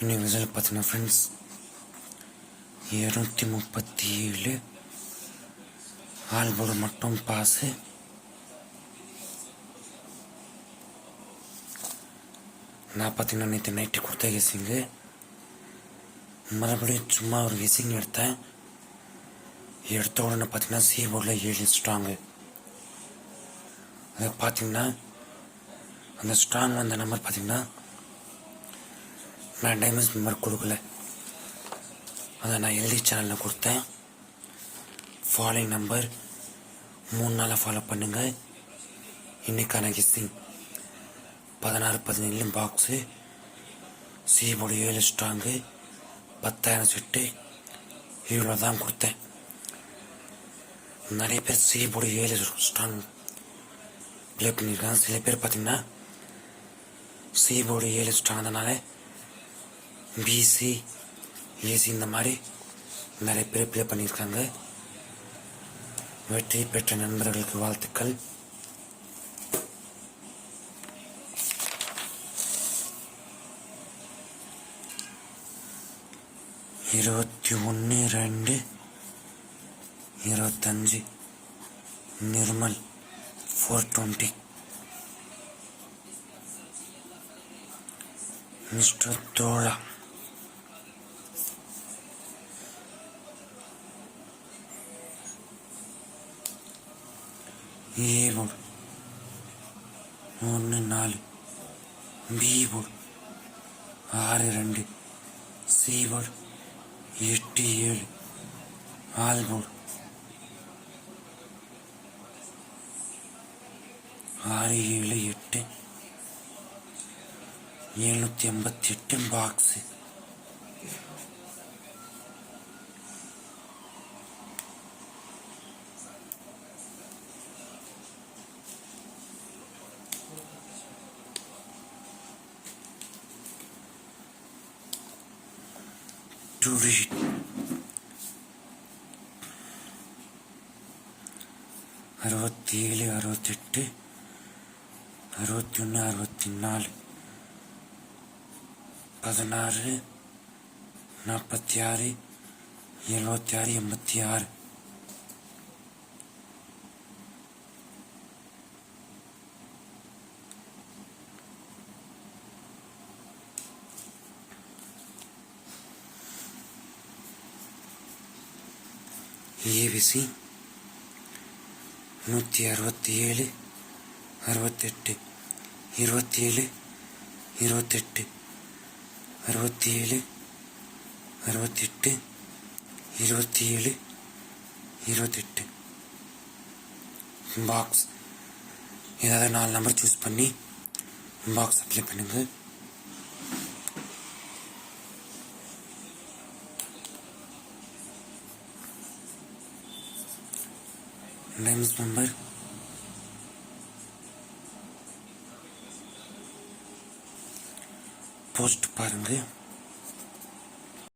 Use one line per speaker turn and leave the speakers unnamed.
இன்னைக்கு ரிசல்ட் பார்த்தீங்கன்னா ஃப்ரெண்ட்ஸ் 237 ஆல்போர்டு மட்டும் பாஸு. நான் பார்த்தீங்கன்னா நேற்று நைட்டு கொடுத்த கெஸிங்கு மறுபடியும் சும்மா ஒரு கெஸிங் எடுத்தேன். எடுத்த உடனே பார்த்தீங்கன்னா சி போர்டில் 7 ஸ்ட்ராங்கு. அதை பார்த்தீங்கன்னா அந்த ஸ்ட்ராங் அந்த நம்பர் பார்த்தீங்கன்னா நான் டைமண்ட்ஸ் மெம்பர் கொடுக்கல. அதை நான் எல்டி சேனலில் கொடுத்தேன். ஃபாலோயிங் நம்பர் 3 நாளாக ஃபாலோ பண்ணுங்கள். இன்றைக்கான guessing 16-17 box, C board 7 strong, 10,000 set. இவ்வளோ தான் கொடுத்தேன். நிறைய பேர் சி போர்டு 7 ஸ்ட்ராங் ப்ளே பண்ணியிருக்காங்க. சில பேர் பார்த்திங்கன்னா சி போர்டு 7 ஸ்ட்ராங் அதனால பிசி ஏசி இந்த மாதிரி நிறைய பேர் ப்ளே பண்ணியிருக்காங்க. வெற்றி பெற்ற நண்பர்களுக்கு வாழ்த்துக்கள். இருபத்தி 1/2/25 நிர்மல் 420, மிஸ்டர் தோழா, A board 1-4, B board 6-2, C board 8-7, all board 6-7-8, 788 box. To read 67, 68, 61, 64, 16, 46, 76, 86. ABC 167, 68, 27, 28, 67, 68, 27, 28 box. ஏதாவது 4 நம்பர் சூஸ் பண்ணி பாக்ஸ் அப்ளை பண்ணுங்க. டைமண்ட்ஸ் மெம்பர் போஸ்ட் பாருங்க.